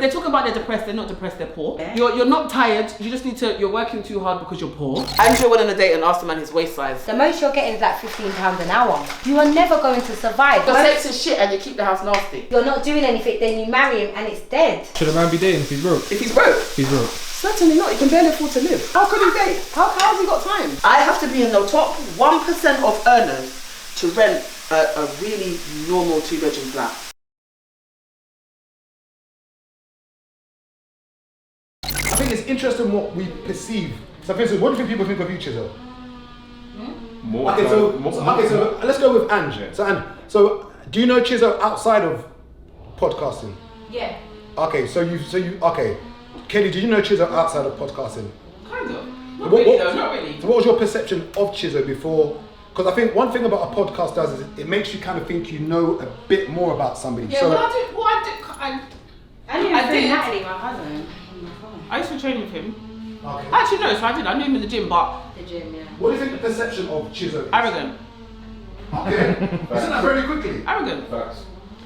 They're talking about they're depressed, they're not depressed, they're poor. Yeah. You're not tired, you just need to, you're working too hard because you're poor. Andrew went on a date and asked the man his waist size. The most you're getting is like £15 an hour. You are never going to survive. The sex is shit and you keep the house nasty. You're not doing anything, then you marry him and it's dead. Should a man be dating if he's broke? If he's broke? He's broke. Certainly not, he can barely afford to live. How could he date? How has he got time? I have to be in the top 1% of earners to rent a really normal 2-bedroom flat. I think it's interesting what we perceive. So, for instance, what do you think people think of you, Chizzo? So let's go with Ange. So do you know Chizzo outside of podcasting? Yeah. Okay, okay. Kelly, did you know Chizzo outside of podcasting? Kind of. Not really though, not really. So what was your perception of Chizzo before? Because I think one thing about a podcast does is it makes you kind of think you know a bit more about somebody. Yeah, so, I did. Natalie, my cousin. I used to train with him. Okay. Actually, no, so I did. I knew him in the gym, but The gym, yeah. What do you think the perception of Chizzo is? arrogant. Okay. Isn't that very quickly? Arrogant. Facts.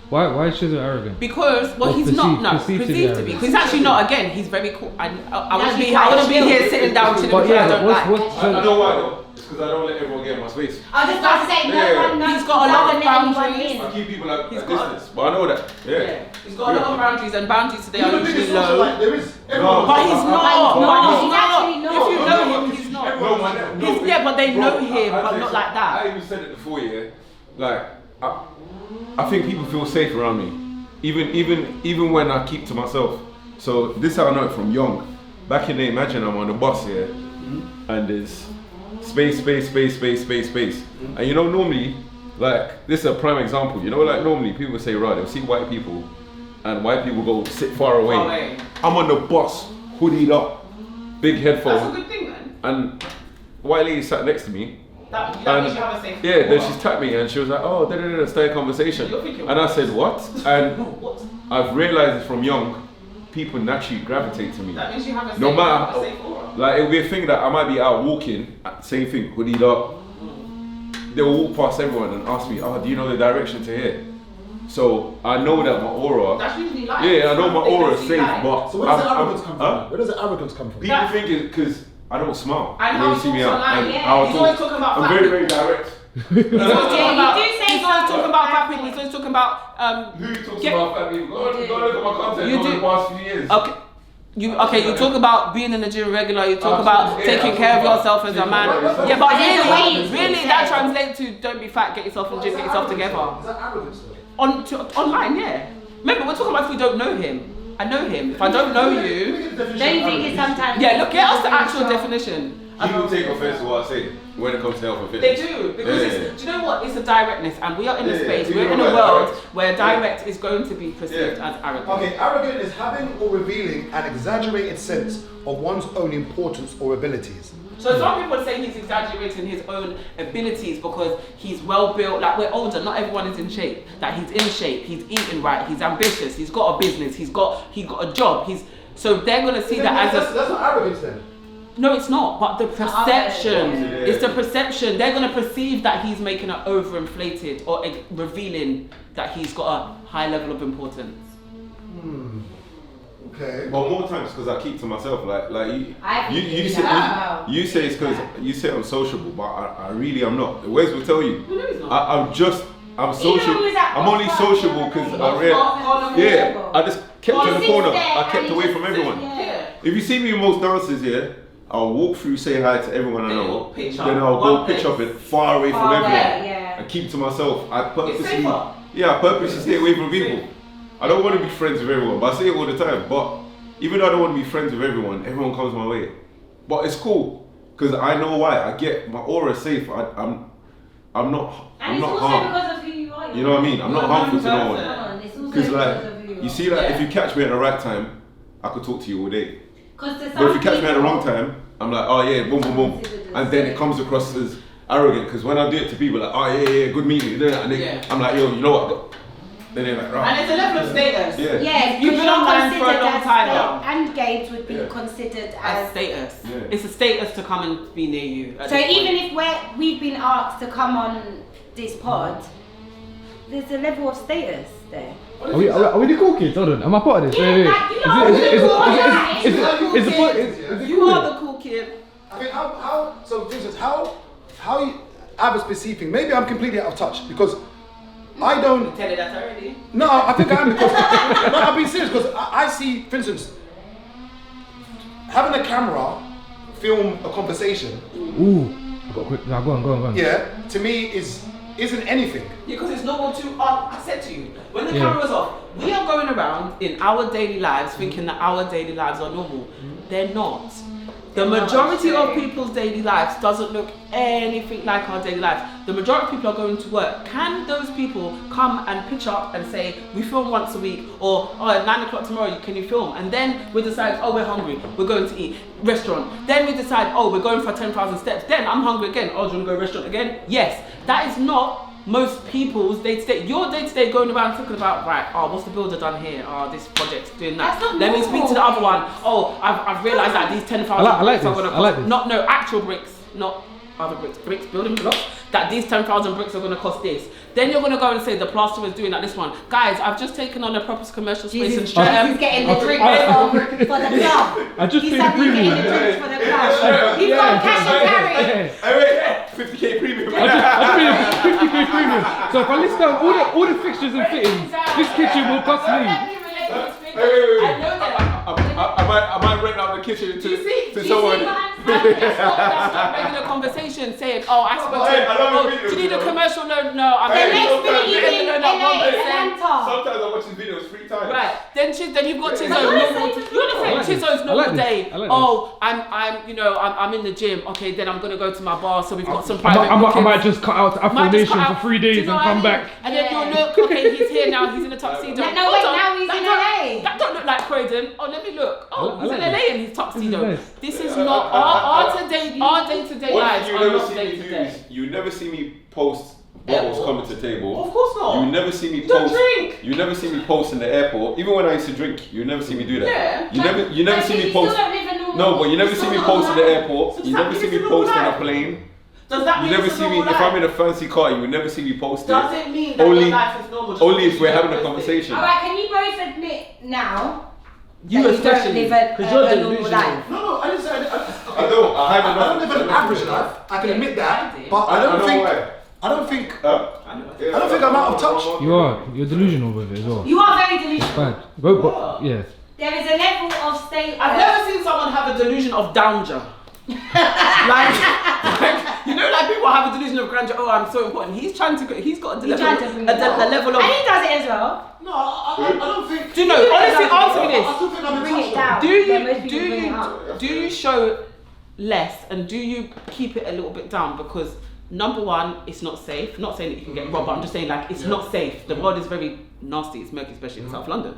Why is Chizzo arrogant? Because, well, Or he's perceived- not, no, perceived to be perceived to be. arrogant. Because he's actually not, again, he's very cool. I wouldn't be, quite I wouldn't be chill. here sitting down chilling But because I yeah, don't like. I know why though. It's because I don't let everyone get in my space. I was just about to say, He's got a lot of boundaries. I keep people at He's got- distance, but I know that. Yeah. He's got a lot of boundaries, and boundaries today are Even if usually it's also low. like there is. No. But he's not. He's actually not. If you know him, he's not. No, man. He's, yeah, but they know him, I but think not so. like that. I even said it before, yeah. Like, I think people feel safe around me, even when I keep to myself. So this is how I know it from young. Back in the day, imagine I'm on the bus here, and there's space, and you know normally, like this is a prime example. You know, like normally people say, right, they'll see white people, and white people go sit far away. Far away. I'm on the bus, hoodied up, big headphones. That's a good thing, man. And white lady sat next to me. That And means you have a safe. yeah, then she's tapped me and she was like, oh, start a conversation. You're thinking, And I said, what? And What? I've realized from young, people naturally gravitate to me. That means you have a safe, No matter, a safe aura. like it'll be a thing that I might be out walking, same thing, hoodied up. They'll walk past everyone and ask me, oh, do you know the direction to here? So I know that my aura, That's usually life. yeah, I know my aura is safe, but So where does the I'm- arrogance come huh? from? Where does the arrogance come from? People think it's because I don't smile. And when how you he see me talks out. online, And yeah. how I He's talk. always talking about I'm fat very, people. very direct. He's always talking Yeah, about, you do say he's always talking about fat fat people. He's people. always talking about Who talks get- about fat people? Go look at my content You over do. the past few years. Okay. You talk about being in the gym regular, you talk about yeah, taking care of yourself as a man. Yeah, but There's a way it's really said. that translates to don't be fat, get yourself in the gym, get yourself together. Is that arrogance though? Online, yeah. Remember, we're talking about if we don't know him. I know him. If I don't know you, Don't you think it's sometimes... yeah, look, get us the actual definition. People take offense to what I say when it comes to health and They fitness. do, because Yeah. it's, do you know what? It's a directness, and we are in a Yeah, space, yeah, we're in a right, world right. where direct is going to be perceived Yeah. as arrogant. Okay, arrogant is having or revealing an exaggerated sense of one's own importance or abilities. So some people say he's exaggerating his own abilities because he's well built, like we're older, not everyone is in shape. That he's in shape, he's eating right, he's ambitious, he's got a business, he got a job, so they're gonna see that as a That's not arrogance then. no, it's not, but the perception. Yeah. It's the perception. They're going to perceive that he's making it overinflated or revealing that he's got a high level of importance. Okay. But more times because I keep to myself, like I you, think you, you say, are. you say it's because you say I'm sociable, but I really am not. The Wes will tell you. Well, no, he's not. I'm social. when we was at I'm only Oxford, sociable because yeah, yeah, I just kept He in the sits corner. there I kept and he away just from sits everyone. there. Yeah. If you see me in most dances here, I'll walk through, say hi to everyone I Then know. you'll pitch up Then I'll go one pitch place. up it far away from Far everyone away, yeah. and keep to myself. I purposely, safer. yeah, I purposely stay away from people. I don't want to be friends with everyone, but I say it all the time. But even though I don't want to be friends with everyone comes my way. But it's cool because I know why. I get my aura is safe. I'm not And it's not also harmed. because of who you are. You know what I mean? I'm not You're a harmful to no known one. person. It's also Because because like of who you you are. see, like Yeah. if you catch me at the right time, I could talk to you all day. 'Cause to But some if you catch me at the people- wrong time, I'm like, oh yeah, boom, boom, boom, and then it comes across as arrogant. Because when I do it to people, like, oh yeah, good meeting, and Yeah. I'm like, yo, you know what? Then they're like, And right. it's a level of status. Yeah. Yeah, You've been online for a long time now. now. And games would be Yeah. considered As as... status. Yeah. It's a status to come and be near you. at So this even point. if we've been asked to come on this pod, there's a level of status there. Are we the cool kids? Hold on, am I part of this? Yeah, Wait. like, you know, You are the cool kid. I mean, so for instance, how you have a specific thing? Maybe I'm completely out of touch because I don't. Tell you that already. No, I think I am because no, I'm being serious because I see, for instance, having a camera film a conversation. Ooh, I got quick. Nah, go on. Yeah, to me isn't anything. Yeah, because it's normal to. I said to you when the Yeah. camera was off, we are going around in our daily lives thinking that our daily lives are normal. They're not. The majority of people's daily lives doesn't look anything like our daily lives. The majority of people are going to work. Can those people come and pitch up and say, we film once a week, or at 9 o'clock tomorrow, can you film? And then we decide, oh, we're hungry, we're going to eat, restaurant. Then we decide, oh, we're going for 10,000 steps. Then I'm hungry again, oh, do you want to go restaurant again? Yes, that is not most people's day-to-day. Your day-to-day going around thinking about, right, oh, what's the builder done here? Oh, this project's doing that. That's not Let me speak to the normal. other one. Oh, I've realised that these 10,000 I like bricks are this, going to I like cost, this. no, actual bricks, not other bricks, building blocks, that these 10,000 bricks are going to cost this. Then you're going to go and say the plasterer is doing that, this one. Guys, I've just taken on a proper commercial space in Jesus, Streatham. he's getting the drinks for the club. I just He's paid the suddenly getting premium. the drinks for the club. He's got cash and carry. Yeah. Hey, wait, 50k premium. I just paid a 50k premium. So if I list down all the fixtures and fittings, this kitchen will cost me. Let me relate to this figure. Wait. I know that. I might rent out the kitchen Do you see? to someone. That's not regular conversation saying, oh, I spoke to Hey, I love oh, your videos, do you need a you know. commercial loan? No, I'm The Hey, next sometimes minute you he's even in though LA, not 1%. Atlanta. Sometimes I watch his videos 3 times. Right. Then you've got Chizo's I wanna normal. say You want to say I like this. Chizo's I normal like this. day? I like Oh, I'm in the gym. Okay, then I'm gonna go to my bar. So we've got some I private. might bookings. just cut out Afro Might just Nation cut for out- 3 do you days know and what I come mean? back. And then you'll look. Okay, he's here now. He's in a tuxedo. No, Hold wait, on. now he's That in don't- LA. That don't look like Croydon. Oh, let me look. Oh, I he's like in this. LA in his tuxedo. This is nice. This is not our day-to-day One lives thing are you never not see me do day-to-day. is you never see me post bottles coming to table. Of course not. You never see me Don't post. drink. You never see me post in the airport. Even when I used to drink, you never see me do that. Yeah. You never see me post. No, but you never see me post in the airport. So You does never that see mean me it's a post on normal a plane. Does that You mean never it's a see me normal if I'm life? in a fancy car. You would never see me post it. Does it mean that Only- your life is normal? just Only because if we're you having a post it? conversation. Alright, can you both admit now You that you don't especially. live a Because you're normal delusional. life? No, I didn't say I don't. I I have don't live an average life. I can admit that, but I don't think. I don't think. I know. I don't think I'm out of touch. You're delusional with it as well. You are very delusional. Bad. Yeah. There is a level of state. I've never seen someone have a delusion of danger. like, like people have a delusion of grandeur. Oh, I'm so important. He's got a He's level, trying to bring it down. a level And of. he does it as well. No, I don't think. Do you know? Honestly, answer me I this. still think I'm in Bring touch. it down. Do Yeah, most people bring it up. you show less and do you keep it a little bit down because number one, it's not safe. Not saying that you can get robbed, but I'm just saying like it's not safe. The world is very nasty. It's murky, especially in South London,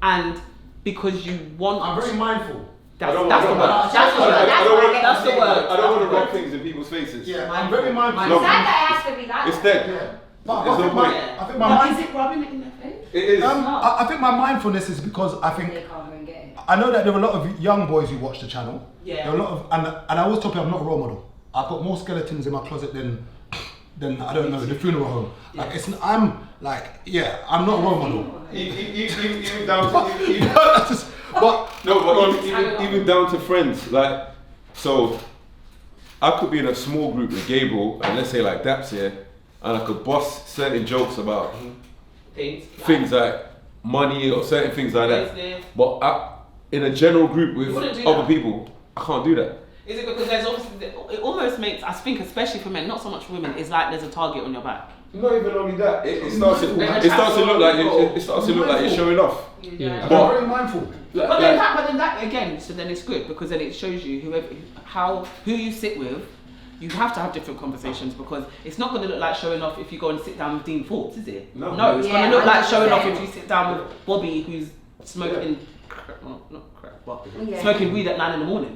and because you want. I'm very mindful. That's I don't- the I don't- word. I- That's the word. I don't want- That's the word. I don't want to rub things in people's faces. Yeah, I'm very mindful. It's No. sad that it has to be like It's that. dead. Yeah. But There's I think no my, point. I think my But mind. is it rubbing it in their face? It is. I think my mindfulness is because I think They can't even get it. I know that there are a lot of young boys who watch the channel. Yeah. There are a lot of and I always tell people I'm not a role model. I've got more skeletons in my closet than I don't know the funeral home. Like I'm not a role model. Even down to But even down to friends. Like, so I could be in a small group with Gabriel and let's say like Daps here, and I could bust certain jokes about things like money or certain things like that. Business. But in a general group with You wouldn't do other that. people, I can't do that. Is it because there's obviously it almost makes I think especially for men, not so much for women, it's like there's a target on your back. Not even only that, it starts to look like you're showing off. Yeah. I'm But- very mindful. But then that again, so then it's good because then it shows you who you sit with. You have to have different conversations because it's not going to look like showing off if you go and sit down with Dean Forbes, is it? No. It's Yeah, going to look like showing off 100%. if you sit down with Bobby who's smoking, not crack, but Yeah. smoking weed at 9 in the morning.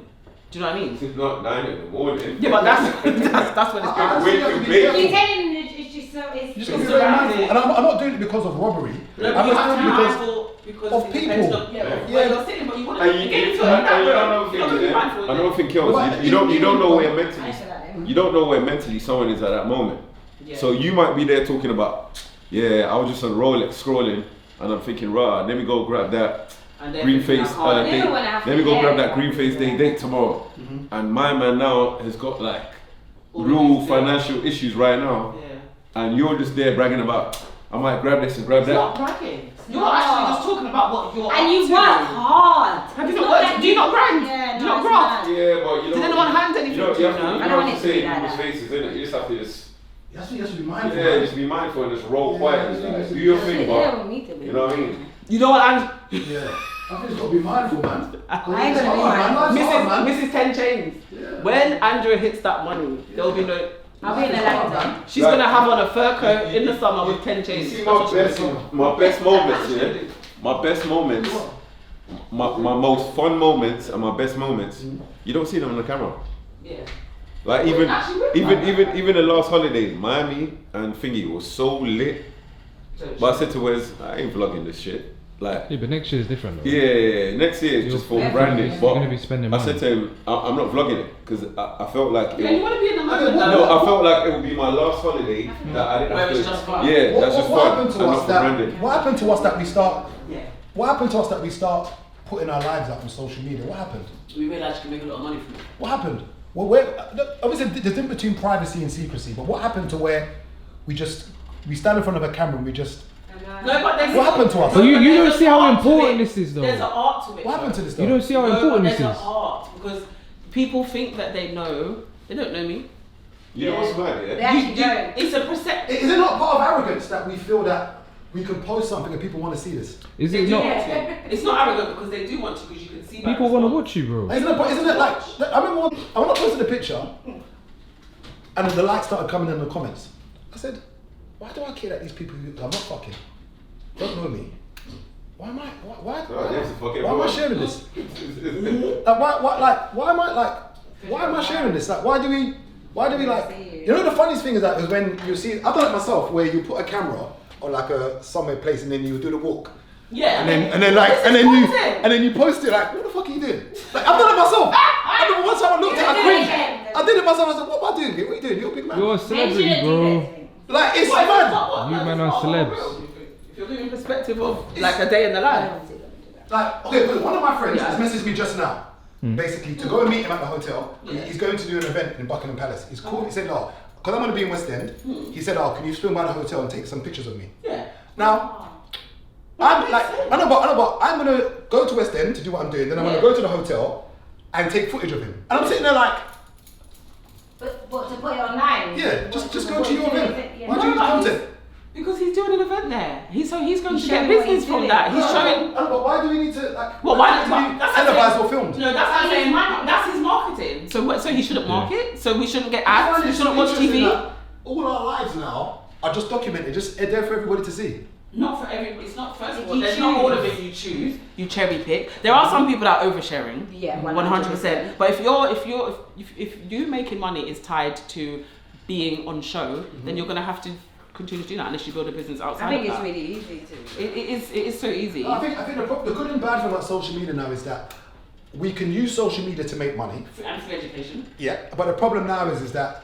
Do you know what I mean? It's not 9 in the morning. Yeah, but that's when it's I good. wait have to to be bake. careful. You're telling him it's just so You it's just gotta be It's very around mindful. it. And I'm not doing it because of robbery. No, I'm but you just have to doing be it because mindful because of it depends people. on- Yeah. where you're sitting, but you want to And you get into it. don't know You're not things, gonna be yeah? mindful, I know think else. But You don't know where I mentally. feel like them. You don't know where mentally someone is at that moment. Yeah. So you might be there talking about Yeah, I was just on Rolex scrolling, and I'm thinking, rah, let me go grab that And then green face I date. Never wanna have Let me to go grab get that green face date tomorrow. And my man now has got like All real these things. financial issues right now, Yeah. and you're just there bragging about, I might grab this and grab It's not that. bragging. You're actually just talking about what you're And up you to. work hard. Have you It's not not worked? that Do you not grind? Yeah, Do you no, not it's graft? mad. Yeah, but you know. Did anyone hand anything You know, to you you, have to, no? you I don't know want what it to to be say in like people's that. faces, innit? You just have to just, You have to be mindful. yeah, man. just be mindful and just roll Yeah, quiet. yeah, Like, yeah. do your They thing, don't but want me to be. you know what I mean? You know what, and Yeah. I think it's got to be mindful, man. I ain't gonna be mindful. Mrs. 10 Chains. When Andrea hits that money, there'll be no. I'll be in the lifetime. She's gonna have on a fur coat in the summer with 10 You chains. see That's what she's my gonna do. best moments, yeah? My best moments, my most fun moments and my best moments, you don't see them on the camera. Yeah. Like Well, even actually, we're even the last holiday, Miami and Thingy was so lit. But I said to Wes, I ain't vlogging this shit. Like, Yeah, but next year is different though. yeah, next year it's just for You're branding. you're But gonna be spending I money. said to him, I'm not vlogging it because I felt like Yeah, you want to be in the moment. no, I felt like it would be my last holiday that I didn't Where have it's to. just fun. Yeah, that's just what fun. happened to and us not for branding. that? What happened to us that we start? Yeah. What happened to us that we start putting our lives out on social media? What happened? We realised you can make a lot of money from it. What happened? Well, where, obviously there's a difference between privacy and secrecy, but what happened to where we stand in front of a camera and we just, No, but there's what happened to us? But you there's don't an see how art to important it. this is though. There's an art to it. What happened to though. this You though? don't see how No, important but this there's is. an art because people think that they know. They don't know me. You know what's mad, They yeah? actually don't. It's a perception. Is it not part of arrogance that we feel that we can post something and people want to see this? Is They it do not? want to. It's not arrogant because they do want to because you can see. by People want to response. watch you, bro. Isn't it like, I remember when I posted a picture and the likes started coming in the comments. I said, why do I care that these people who I'm not fucking, don't know me? Why am I, why Oh, yes, fuck am I everyone. sharing this? Why am I sharing this? Like, why do we like, you know the funniest thing is that is when you see, I've done it myself where you put a camera on like a somewhere place and then you do the walk. Yeah. And then It's and then you post it like, what the fuck are you doing? Like I've done it myself. I remember one time I looked at it, I cringed. I did it myself. I said, what am I doing? What are you doing? You're a big man. You're a celebrity, bro. Like it's What, mad. You man are celebs. If you're doing perspective of like a day in the life. Like okay, look, one of my friends Yeah. has messaged me just now. Basically, to go and meet him at the hotel. He's going to do an event in Buckingham Palace. He's called. He said, "Oh, because I'm going to be in West End." He said, "Oh, can you swing by the hotel and take some pictures of me?" Yeah. Now, I'm like, I know, but I'm going to go to West End to do what I'm doing. Then I'm going to go to the hotel and take footage of him. And I'm sitting there like, But to put it online? yeah, just go to your event. Yeah. Why do you use content? Because he's doing an event there. He's going He's to get showing what business he's from doing. that. He's showing. But why do we need to like? Well, why why? need to be That's what I'm televised saying. or filmed? No, that's what I'm He's saying. marketing. That's his marketing. So he shouldn't market. So we shouldn't get I ads. find We it shouldn't so watch interesting TV. that all our lives now are just documented, just there for everybody to see. Not for everybody. It's not first of If all. you There's not all of choose. it you choose. You cherry pick. There are some people that are oversharing. Yeah, 100%. But if you making money is tied to being on show, then you're gonna have to continue to do that unless you build a business outside. I think of it's that. really easy to. It is so easy. I think the good and bad thing about social media now is that we can use social media to make money. And free education. Yeah. But the problem now is that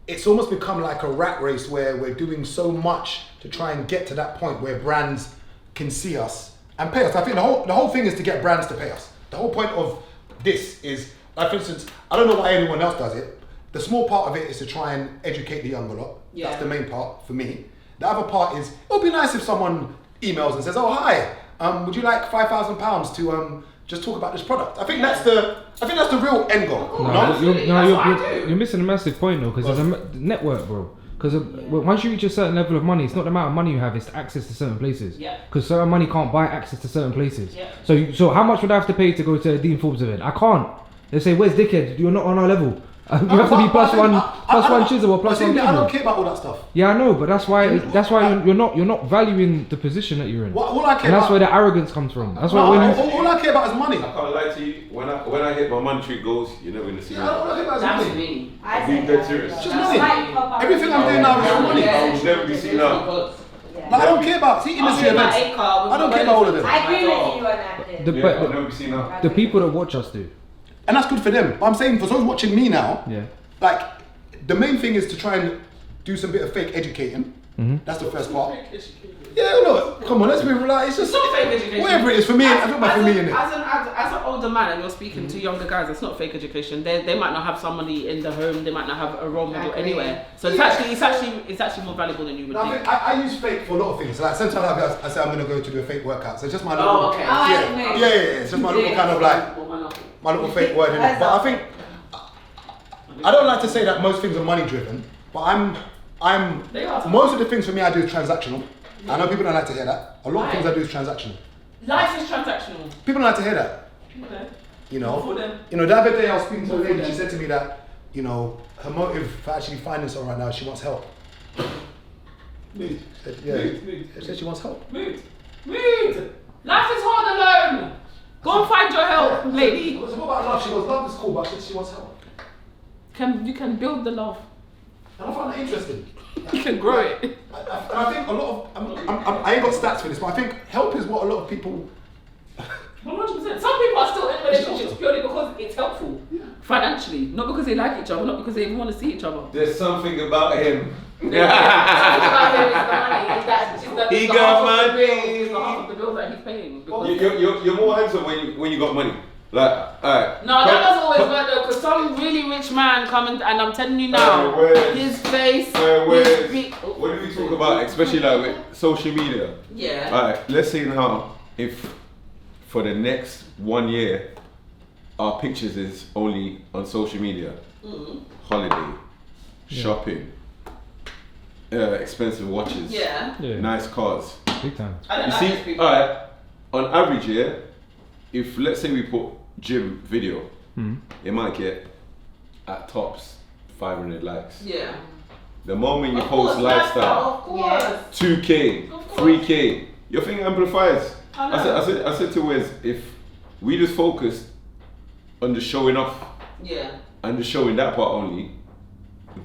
it's almost become like a rat race where we're doing so much to try and get to that point where brands can see us and pay us. I think the whole thing is to get brands to pay us. The whole point of this is, like for instance, I don't know why anyone else does it. The small part of it is to try and educate the younger lot. Yeah. That's the main part for me. The other part is, it'll be nice if someone emails and says, "Oh hi, would you like £5,000 to just talk about this product?" I think that's the real end goal. No, No? absolutely. That's what I do. You're missing a massive point though, because there's a network, bro. Because once you reach a certain level of money, it's not the amount of money you have; it's access to certain places. Yeah. Because certain money can't buy access to certain places. Yeah. So how much would I have to pay to go to a Dean Forbes event? I can't. They say, "Where's dickhead? You're not on our level." You have to be plus one chisel or plus one I don't chisel. care about all that stuff. Yeah, I know, but that's why you're not valuing the position that you're in. All I care And that's about, where the arrogance comes from. That's why all when I care about is money. I can't lie to you. When I hit my monetary goals, you're never gonna see me. All I care about is That's money. me. I Being say dead that. serious. Just That's money. me. Everything I'm doing now is for money. I will never be seen out. Like, I don't care about industry events. I don't care about all of them. I agree with you on that. The- Dave. Yeah, I'll never be seen out. the people that watch us do. And that's good for them. But I'm saying for those watching me now, Yeah. like the main thing is to try and do some bit of fake educating That's the first part. Yeah, look, come on, let's be like it's just It's not fake education. whatever it is for me. I feel bad for me, innit? As an older man and you're speaking to younger guys, it's not fake education. They might not have somebody in the home. They might not have a role model anywhere. So it's actually more valuable than you would No, I think. think I use fake for a lot of things. Like sometimes I say I'm gonna go to do a fake workout. So it's just my little, Oh, okay. yeah, it's just my little kind of like my little fake word in it. But I think I don't like to say that most things are money driven, but They are. most of the things for me I do is transactional. I know people don't like to hear that. A lot of things I do is transactional. Life is transactional. People don't like to hear that. Okay. You know, For them. the other day I was speaking to a lady. She said to me that her motive for actually finding someone right now is she wants help. Mood. Said, yeah, Mood. she said she wants help. Mood. Life is hard alone. Go and find your help, lady. So what about love? She goes, love is cool, but she wants help. You can build the love. And I find that interesting. You can grow it. And I think a lot of, I ain't got stats for this, but I think help is what a lot of people. 100%. Some people are still in relationships purely because it's helpful. Financially. Not because they like each other, not because they even want to see each other. There's something about him. He got money. It's the half of the bills that he's paying. Because You're more handsome when you got money. Like, alright. no, that doesn't always work though, because some really rich man coming, and I'm telling you now, his face, What do we talk about, especially like with social media? Yeah. Alright, let's say now, if for the next 1 year, our pictures is only on social media, holiday, shopping, expensive watches, Yeah. nice cars. Big time. I don't You like see, those people. alright, on average, yeah, if let's say we put gym video, it might get at tops 500 likes. Yeah. The moment you Of post course, lifestyle, Of course. 2K, Of course. 3K, your thing amplifies. I know. I said to Wes, if we just focus on the showing off Yeah. and the showing that part only,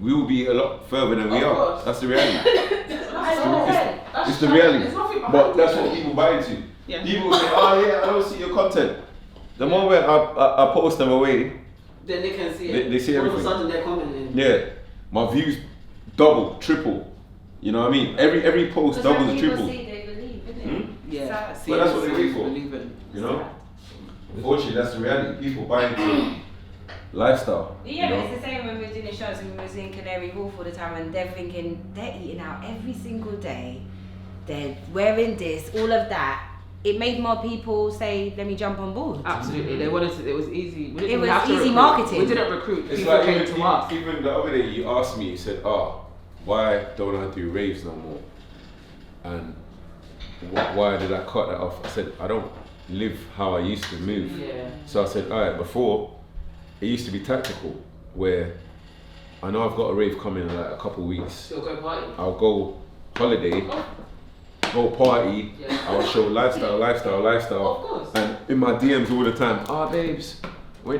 we will be a lot further than we Of are. course. That's the reality. That's It's the true. reality. There's nothing behind But that's it. what people buy into. Yeah. People will say, oh yeah, I don't see your content. The moment I post them away, Then they can see it. They see All of a everything. sudden they're commenting. yeah, my views double, triple. You know what I mean? Every post doubles, triple. They believe, isn't it? Yeah. So- See, But that's what they wait for. Believe it. You know? Unfortunately, that's the reality. People buy into lifestyle. Yeah, you know? but it's the same when we were doing the shows and we was in Canary Wharf all the time and they're thinking they're eating out every single day. They're wearing this, all of that. It made more people say, let me jump on board. Absolutely. They wanted to, it was easy. We didn't It even was have to easy recruit. marketing. We didn't recruit. It's People like came to us. even the other day you asked me, you said, oh, why don't I do raves no more? And why did I cut that off? I said, I don't live how I used to move. Yeah. So I said, alright, before, it used to be tactical, where I know I've got a rave coming in like a couple weeks. Still go party. I'll go holiday, go party, Yeah. I'll show lifestyle. Of course. And in my DMs all the time, babes, when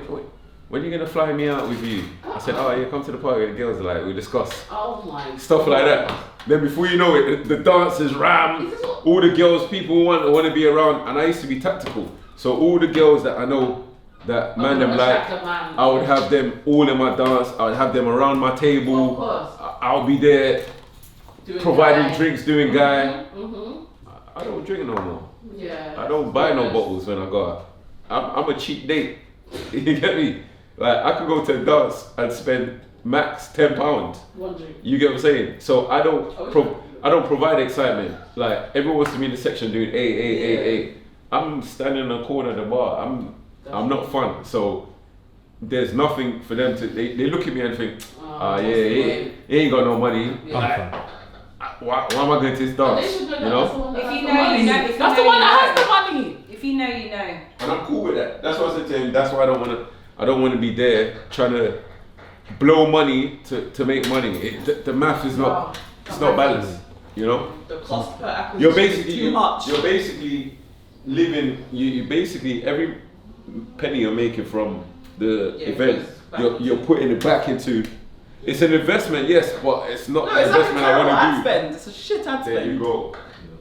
are you gonna fly me out with you? I said, oh yeah, come to the party with the girls, like we discuss. Oh my. Stuff like that. Then before you know it, the dancers ram, all the girls people want to be around, and I used to be tactical. So all the girls that I know that man them like, attract a man. I would have them all in my dance, I would have them around my table, Of course. I'll be there Doing providing guy. drinks, doing guy. Mhm. I don't drink no more. Yeah. I don't buy no bottles when I go out. I'm a cheap date. You get me? Like I could go to a dance and spend max £10. One drink. You get what I'm saying? So I don't provide excitement. Like everyone wants to be in the section doing A. I'm standing in the corner of the bar. I'm not fun. So there's nothing for them to. They look at me and think, he ain't got no money. Yeah. Like, why am I going to this dance? They should You know know? that's the one that If has you the know, money. you know. If you That's know, the one you that know. has the money. If you know, you know. And I'm cool with that. That's what I said to him. That's why I don't want to be there trying to blow money to make money. The math is not balanced. You know. The cost per acquisition You're is basically too much. You're basically living. You basically every penny you're making from the Yeah, event, goes back you're putting it back into. It's an investment, yes, but it's not No, the it's like a investment I carrot ad want to do. spend. It's a shit ad There spend. you go.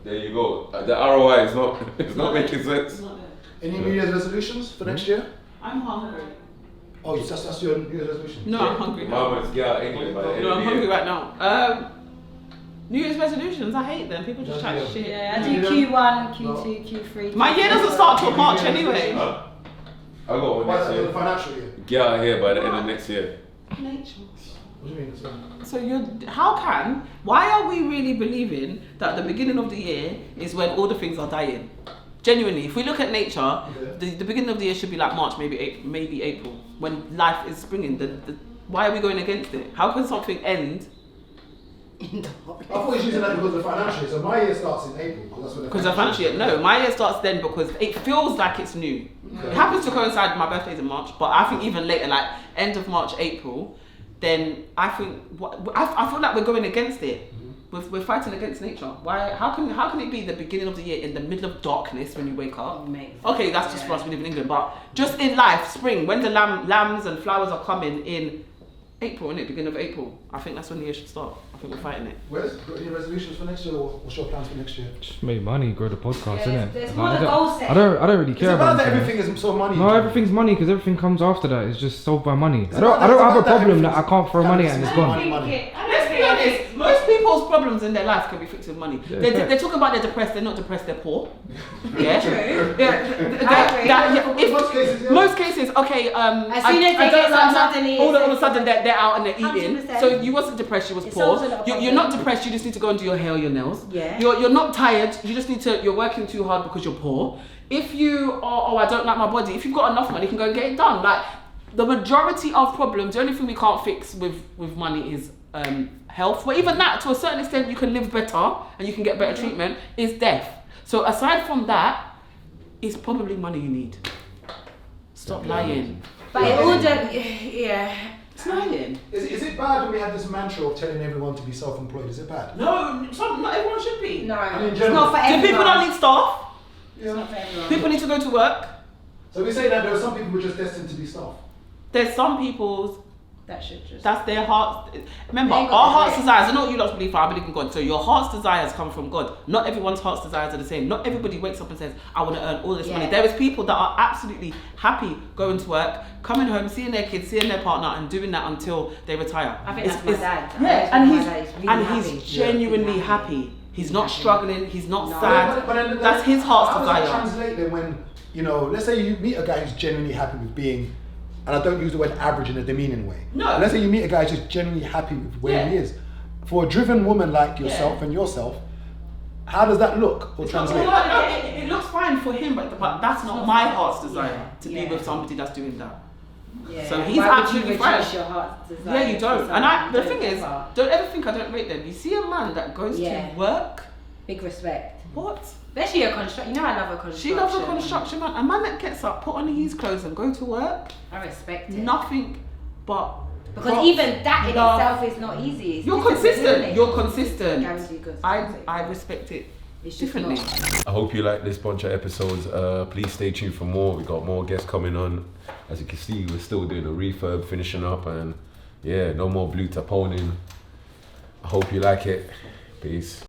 There you go. The ROI is not. It's not making sense. It's not there. Any New Year's resolutions for next year? I'm hungry. Oh, that's your New Year's resolution. No, I'm hungry now. Mama's get out England by the end No, of I'm the hungry year. right now. New Year's resolutions, I hate them. People just chat shit. Yeah, I do Q1, Q2, Q3. My year doesn't start till March anyway. Huh? I got one next The year. financial year. Get out of here by the end of next year. Nature. What do you mean? So why are we really believing that the beginning of the year is when all the things are dying? Genuinely, if we look at nature, the beginning of the year should be like March, maybe April, when life is springing. Why are we going against it? How can something end? I thought he was using that because of the financial year. So my year starts in April. Because the financial year, no, my year starts then because it feels like it's new. It happens to coincide with my birthday's in March, but I think even later, like end of March, April, then I think I feel like we're going against it. We're fighting against nature. Why? How can it be the beginning of the year in the middle of darkness when you wake up? Okay, that's just for us. We live in England, but just in life, spring when the lambs and flowers are coming in April, innit? Beginning of April. I think that's when the year should start. I think we're fighting it. Where's got any resolutions for next year, or what's your plans for next year? Just make money, grow the podcast, Yeah, innit? there's Like, more I the don't- goal set. I don't really Is care it bad about that anything. everything is so money? No, everything's money because everything comes after that. It's just solved by money. It's I don't about that- have a it's about that problem that I everything's- can't throw money at and it's gone. Let's be honest, most people's problems in their life can be fixed with money. Yeah, They're talking about they're depressed, they're not depressed, they're poor. Yeah? True. Most cases, yeah. Most cases, okay, As soon as they get some, suddenly all of a it's- sudden they're out and they're eating. 100%. So you wasn't depressed, you was It poor. solves a lot of You're not problems. depressed, you just need to go and do your hair or your nails. Yeah. You're not tired, you just need to, you're working too hard because you're poor. If you are, I don't like my body, if you've got enough money, you can go and get it done. Like, the majority of problems, the only thing we can't fix with money is health. But even that, to a certain extent, you can live better and you can get better treatment, is death. So aside from that, it's probably money you need. Stop lying. But it all just, yeah. It's lying. Is it bad when we have this mantra of telling everyone to be self-employed? Is it bad? No, not everyone should be. No, I mean, it's generally- not for Do everyone. people not need staff? It's not for everyone. People need to go to work. So we say that there are some people who are just destined to be staff. There's some people's, That should just. that's their heart. Remember, They got our the heart's right. desires, I know what you lot believe, I believe in God. So your heart's desires come from God. Not everyone's heart's desires are the same. Not everybody wakes up and says, I want to earn all this money. Yeah. There is people that are absolutely happy going to work, coming home, seeing their kids, seeing their partner, and doing that until they retire. I think that's my dad. Yeah, I and think he's my dad is really happy. he's genuinely Yeah. happy. He's not Happy. struggling. He's not No. sad. But then- That's his heart's how does that desire. translate then when, you know, let's say you meet a guy who's genuinely happy with being, and I don't use the word average in a demeaning way. No. Let's say you meet a guy who's just genuinely happy with where he Yeah. is. For a driven woman like yourself and yourself, how does that look or translate? It looks fine for him, but that's not my heart's desire to be Yeah. with somebody that's doing that. Yeah. So he's Why would absolutely you fine. reduce your heart's desire Yeah, you to don't. something And you the don't thing is, ever? don't ever think I don't rate them. You see a man that goes Yeah. to work, Big respect. what? Especially a construction. You know I love a construction. She loves a construction man. A man that gets up, put on his clothes and go to work, I respect it. nothing but Because props, even that in love. itself is not easy. It's You're different, isn't consistent. it? You're consistent. Guaranteed good. I respect it It's just differently. not. I hope you like this bunch of episodes. Please stay tuned for more. We got more guests coming on. As you can see, we're still doing a refurb, finishing up, and yeah, no more blue taponing. I hope you like it. Peace.